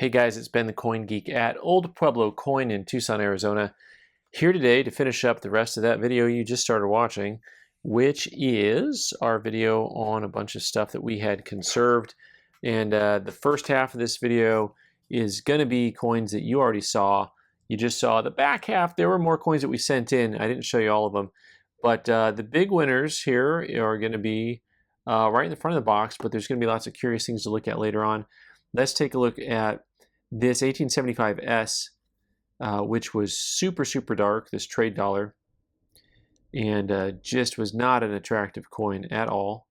Hey guys, it's Ben the Coin Geek at Old Pueblo Coin in Tucson, Arizona. Here today to finish up the rest of that video you just started watching, which is our video on a bunch of stuff that we had conserved. And the first half of this video is going to be coins that you already saw. You just saw the back half. There were more coins that we sent in. I didn't show you all of them. But the big winners here are going to be right in the front of the box, but there's going to be lots of curious things to look at later on. Let's take a look at this 1875S, which was super, super dark, this trade dollar, and just was not an attractive coin at all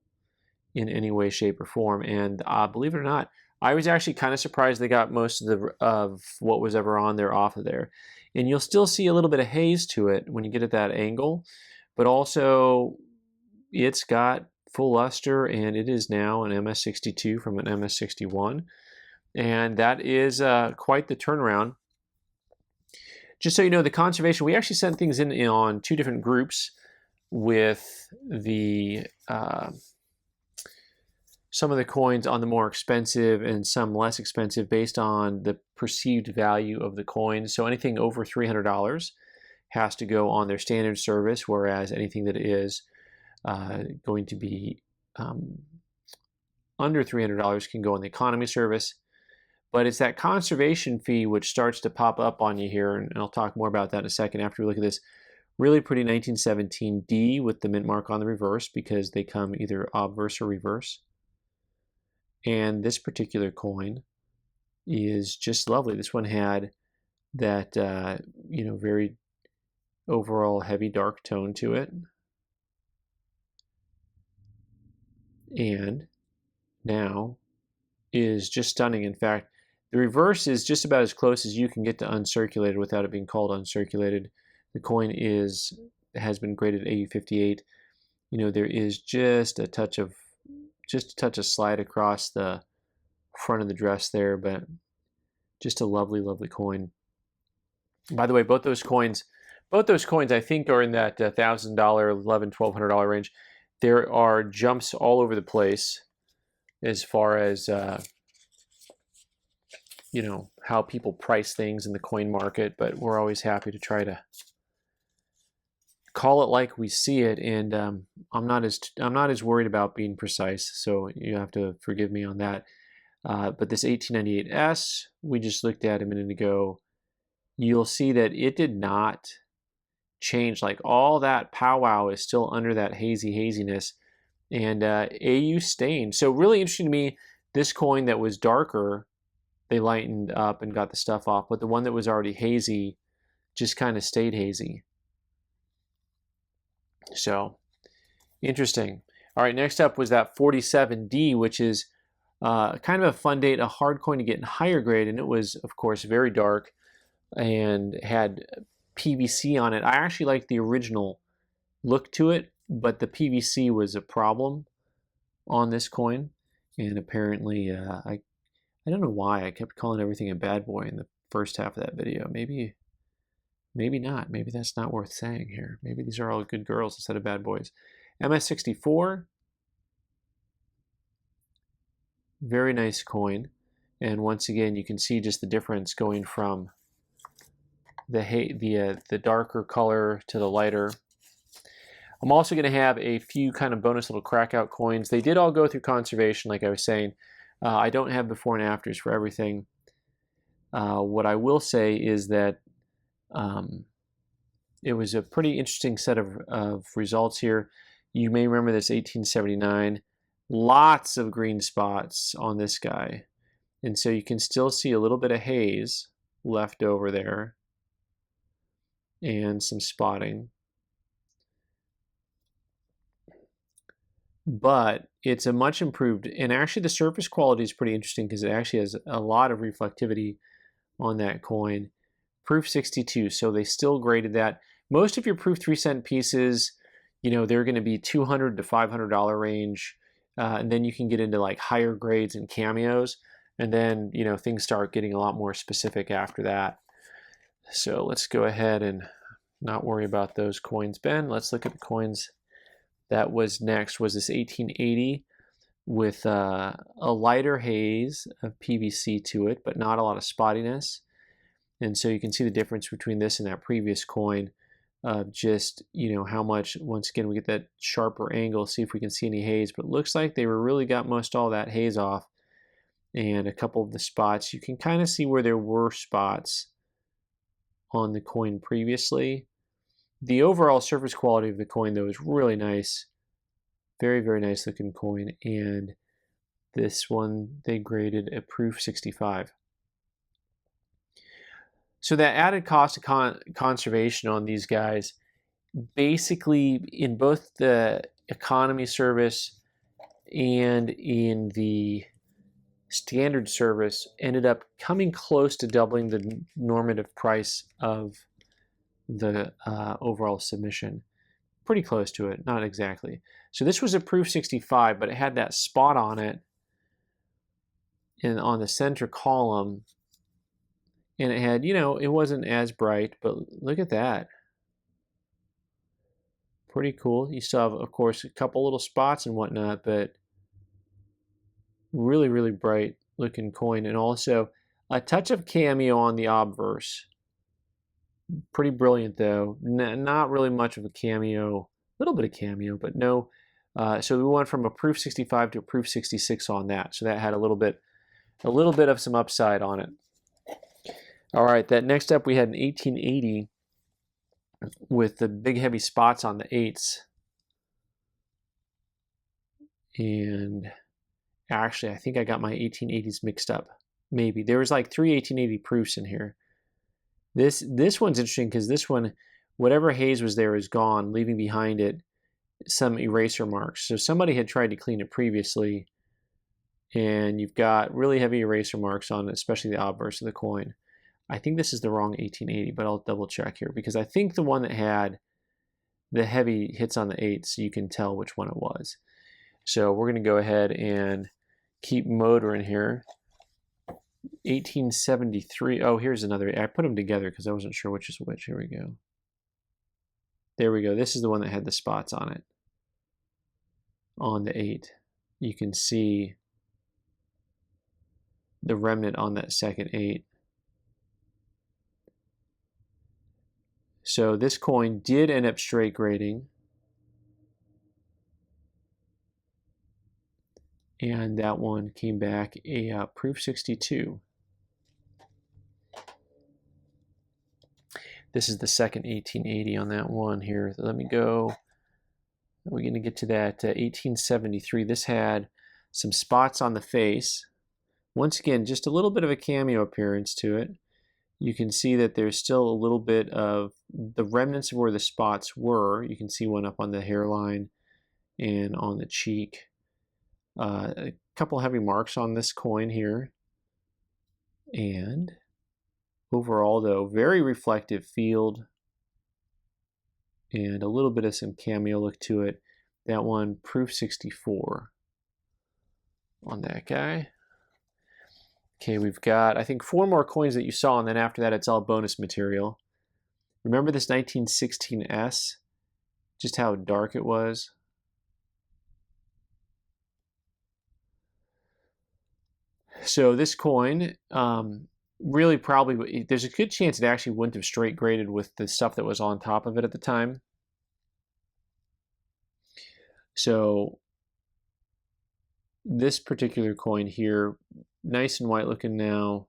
in any way, shape, or form. And believe it or not, I was actually kind of surprised they got most of what was ever on there off of there. And you'll still see a little bit of haze to it when you get at that angle, but also it's got full luster, and it is now an MS62 from an MS61. And that is quite the turnaround. Just so you know, the conservation, we actually sent things in on two different groups with the some of the coins on the more expensive and some less expensive based on the perceived value of the coin. So anything over $300 has to go on their standard service, whereas anything that is going to be under $300 can go on the economy service. But it's that conservation fee which starts to pop up on you here, and I'll talk more about that in a second after we look at this really pretty 1917D with the mint mark on the reverse, because they come either obverse or reverse. And this particular coin is just lovely. This one had that very overall heavy dark tone to it, and now is just stunning. In fact, the reverse is just about as close as you can get to uncirculated without it being called uncirculated. The coin has been graded AU58. There is just a touch of slide across the front of the dress there, but just a lovely, lovely coin. By the way, both those coins I think are in that $1,000, $1,100, $1,200 range. There are jumps all over the place as far as how people price things in the coin market, but we're always happy to try to call it like we see it. And I'm not as worried about being precise, so you have to forgive me on that. But this 1898S we just looked at a minute ago, you'll see that it did not change. Like, all that powwow is still under that haziness, and AU stained. So really interesting to me, this coin that was darker, they lightened up and got the stuff off, but the one that was already hazy just kind of stayed hazy. So interesting. All right, next up was that 47D, which is kind of a fun date, a hard coin to get in higher grade, and it was, of course, very dark and had PVC on it. I actually liked the original look to it, but the PVC was a problem on this coin, and apparently I don't know why I kept calling everything a bad boy in the first half of that video. Maybe not. Maybe that's not worth saying here. Maybe these are all good girls instead of bad boys. MS64, very nice coin, and once again you can see just the difference going from the darker color to the lighter. I'm also going to have a few kind of bonus little Crackout coins. They did all go through conservation, like I was saying. I don't have before and afters for everything. What I will say is that it was a pretty interesting set of results here. You may remember this 1879. Lots of green spots on this guy. And so you can still see a little bit of haze left over there and some spotting. But it's a much improved, and actually the surface quality is pretty interesting because it actually has a lot of reflectivity on that coin. Proof 62, so they still graded that. Most of your proof 3-cent pieces, they're going to be $200 to $500 range, and then you can get into like higher grades and cameos, and then things start getting a lot more specific after that. So let's go ahead and not worry about those coins, Ben. Let's look at the coins. That was next, was this 1880 with a lighter haze of PVC to it, but not a lot of spottiness. And so you can see the difference between this and that previous coin of just, how much, once again, we get that sharper angle, see if we can see any haze. But it looks like they really got most all that haze off. And a couple of the spots, you can kind of see where there were spots on the coin previously. The overall surface quality of the coin, though, is really nice. Very, very nice looking coin. And this one, they graded a proof 65. So that added cost of conservation on these guys, basically in both the economy service and in the standard service, ended up coming close to doubling the normative price of the overall submission. Pretty close to it, not exactly. So this was a proof 65, but it had that spot on it and on the center column. And it had, it wasn't as bright, but look at that. Pretty cool. You still have, of course, a couple little spots and whatnot, but really, really bright looking coin. And also a touch of Cameo on the obverse. Pretty brilliant, though. Not really much of a Cameo. A little bit of Cameo, but no. So we went from a proof 65 to a proof 66 on that. So that had a little bit of some upside on it. All right, that next up we had an 1880 with the big heavy spots on the 8s. And actually, I think I got my 1880s mixed up. Maybe. There was like 3 1880 proofs in here. This one's interesting because this one, whatever haze was there is gone, leaving behind it some eraser marks. So somebody had tried to clean it previously, and you've got really heavy eraser marks on it, especially the obverse of the coin. I think this is the wrong 1880, but I'll double check here because I think the one that had the heavy hits on the 8s, you can tell which one it was. So we're going to go ahead and keep motoring here. 1873. Oh, here's another. I put them together because I wasn't sure which is which. Here we go. There we go. This is the one that had the spots on it. On the 8. You can see the remnant on that second 8. So this coin did end up straight grading. And that one came back a proof 62. This is the second 1880 on that one here. Let me go. We're going to get to that 1873. This had some spots on the face. Once again, just a little bit of a Cameo appearance to it. You can see that there's still a little bit of the remnants of where the spots were. You can see one up on the hairline and on the cheek. A couple heavy marks on this coin here. And overall, though, very reflective field and a little bit of some Cameo look to it. That one, proof 64 on that guy. Okay, we've got, I think, 4 more coins that you saw, and then after that, it's all bonus material. Remember this 1916S? Just how dark it was? So this coin, really probably, there's a good chance it actually wouldn't have straight graded with the stuff that was on top of it at the time. So this particular coin here, nice and white looking now,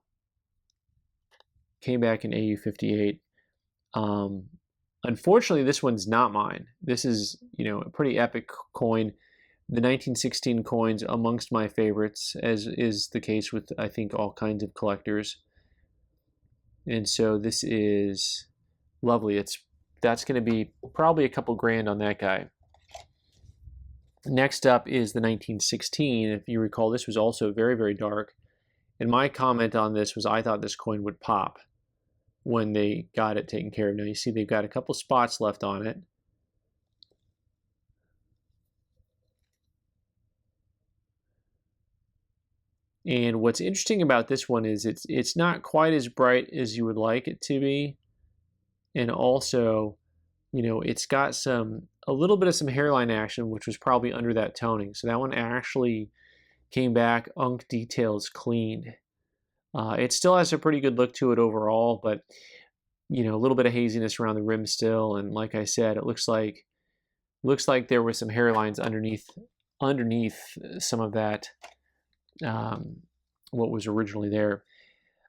came back in AU58. Unfortunately, this one's not mine. This is, a pretty epic coin. The 1916 coins amongst my favorites, as is the case with, I think, all kinds of collectors. And so this is lovely. That's going to be probably a couple grand on that guy. Next up is the 1916. If you recall, this was also very, very dark. And my comment on this was I thought this coin would pop when they got it taken care of. Now you see they've got a couple spots left on it. And what's interesting about this one is it's not quite as bright as you would like it to be. And also, it's got a little bit of some hairline action, which was probably under that toning. So that one actually came back, Unk details cleaned. It still has a pretty good look to it overall, but you know, a little bit of haziness around the rim still, and like I said, it looks like there were some hairlines underneath some of that what was originally there.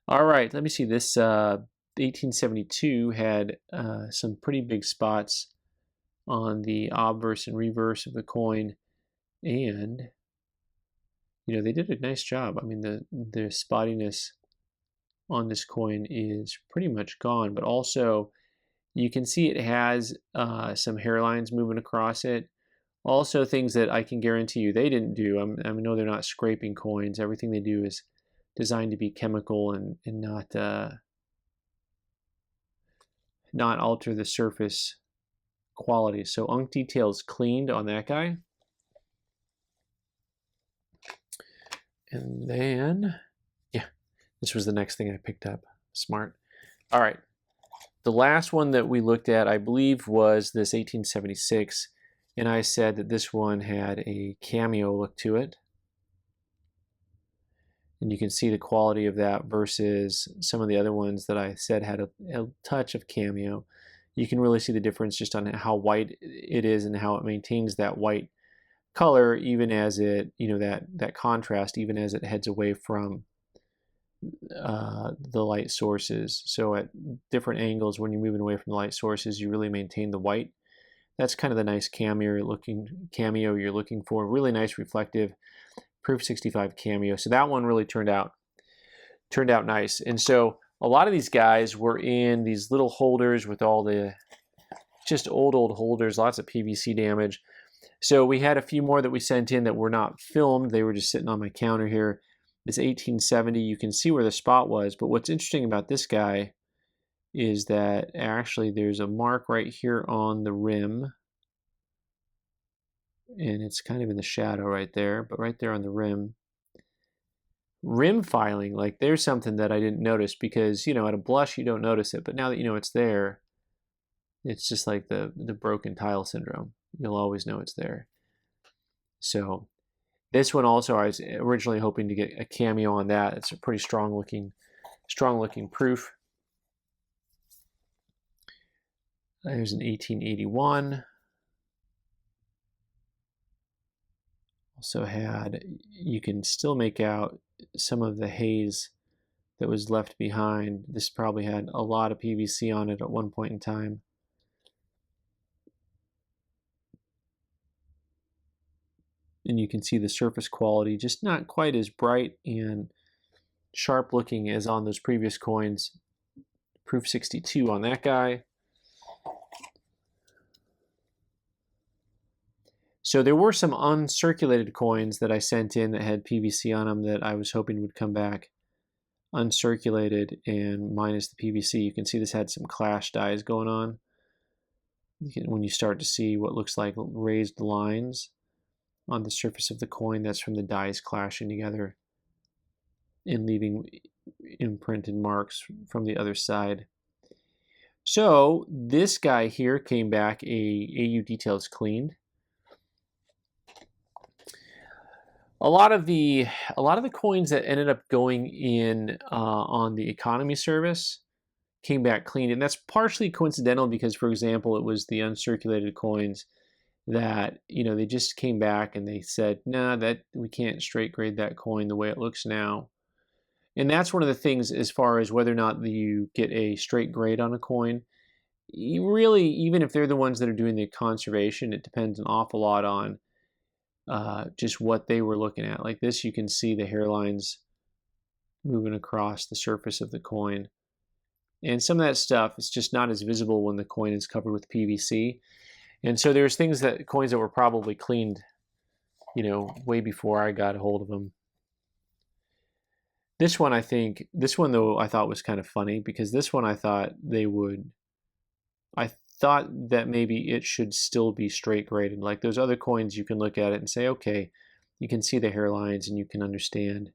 All right, let me see. This 1872 had some pretty big spots on the obverse and reverse of the coin, and you know, they did a nice job. I mean, the spottiness on this coin is pretty much gone, but also you can see it has some hairlines moving across it. Also, things that I can guarantee you they didn't do. I know they're not scraping coins. Everything they do is designed to be chemical and not alter the surface quality. So Unk details cleaned on that guy. And then, yeah, this was the next thing I picked up. Smart. All right. The last one that we looked at, I believe, was this 1876. And I said that this one had a Cameo look to it. And you can see the quality of that versus some of the other ones that I said had a touch of Cameo. You can really see the difference just on how white it is and how it maintains that white color even as it, you know, that contrast even as it heads away from the light sources. So at different angles when you're moving away from the light sources, you really maintain the white. That's kind of the nice cameo you're looking for. Really nice reflective Proof 65 Cameo. So that one really turned out nice. And so a lot of these guys were in these little holders with all the just old holders, lots of PVC damage. So we had a few more that we sent in that were not filmed. They were just sitting on my counter here. This 1870, you can see where the spot was. But what's interesting about this guy is that actually there's a mark right here on the rim. And it's kind of in the shadow right there, but right there on the rim. Rim filing, like there's something that I didn't notice because, you know, at a blush you don't notice it, but now that you know it's there, it's just like the broken tile syndrome. You'll always know it's there. So this one also, I was originally hoping to get a Cameo on that. It's a pretty strong looking proof. There's an 1881. Also had, you can still make out some of the haze that was left behind. This probably had a lot of PVC on it at one point in time. And you can see the surface quality just not quite as bright and sharp looking as on those previous coins. Proof 62 on that guy. So there were some uncirculated coins that I sent in that had PVC on them that I was hoping would come back uncirculated and minus the PVC. You can see this had some clash dyes going on. When you start to see what looks like raised lines on the surface of the coin, that's from the dyes clashing together and leaving imprinted marks from the other side. So this guy here came back AU details cleaned. A lot of the coins that ended up going in on the economy service came back clean, and that's partially coincidental because, for example, it was the uncirculated coins that, you know, they just came back and they said, nah, that we can't straight grade that coin the way it looks now. And that's one of the things as far as whether or not you get a straight grade on a coin. You really, even if they're the ones that are doing the conservation, it depends an awful lot on just what they were looking at. Like this, you can see the hairlines moving across the surface of the coin. And some of that stuff is just not as visible when the coin is covered with PVC. And so there's coins that were probably cleaned, you know, way before I got a hold of them. This one though I thought was kind of funny because this one I thought that maybe it should still be straight graded. Like those other coins, you can look at it and say, okay, you can see the hairlines and you can understand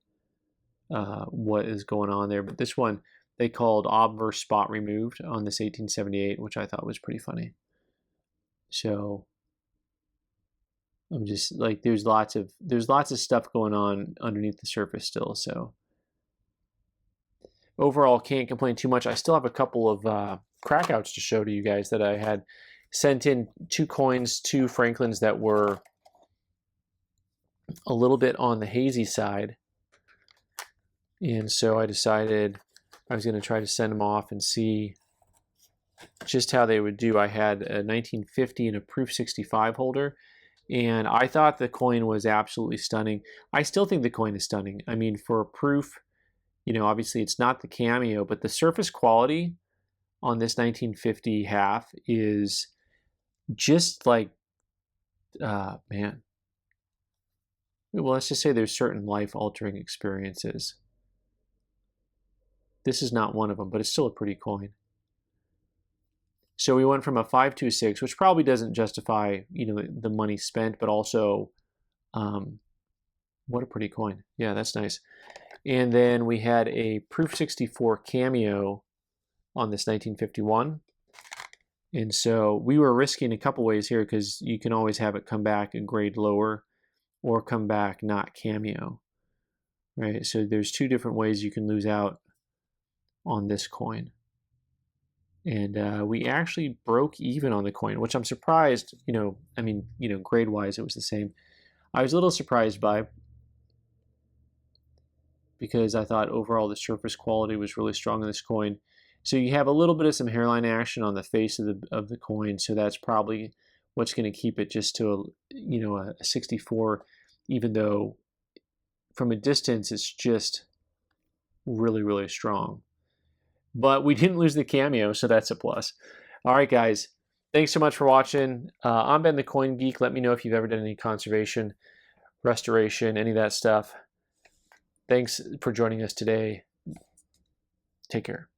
what is going on there. But this one, they called obverse spot removed on this 1878, which I thought was pretty funny. So I'm just like, there's lots of stuff going on underneath the surface still. So overall, can't complain too much. I still have a couple of crackouts to show to you guys that I had sent in 2 coins, 2 Franklins that were a little bit on the hazy side. And so I decided I was going to try to send them off and see just how they would do. I had a 1950 and a Proof 65 holder, and I thought the coin was absolutely stunning. I still think the coin is stunning. I mean, for a proof, you know, obviously it's not the Cameo, but the surface quality on this 1950 half is just like, man. Well, let's just say there's certain life-altering experiences. This is not one of them, but it's still a pretty coin. So we went from a 526, which probably doesn't justify, you know, the money spent, but also, what a pretty coin. Yeah, that's nice. And then we had a Proof 64 Cameo on this 1951. And so we were risking a couple ways here, because you can always have it come back a grade lower or come back not Cameo, right? So there's 2 different ways you can lose out on this coin. And we actually broke even on the coin, which I'm surprised, you know, I mean, you know, grade-wise it was the same. I was a little surprised by, because I thought overall the surface quality was really strong on this coin. So you have a little bit of some hairline action on the face of the coin, so that's probably what's going to keep it just to a, you know, a 64, even though from a distance it's just really, really strong. But we didn't lose the Cameo, so that's a plus. All right, guys. Thanks so much for watching. I'm Ben the Coin Geek. Let me know if you've ever done any conservation, restoration, any of that stuff. Thanks for joining us today. Take care.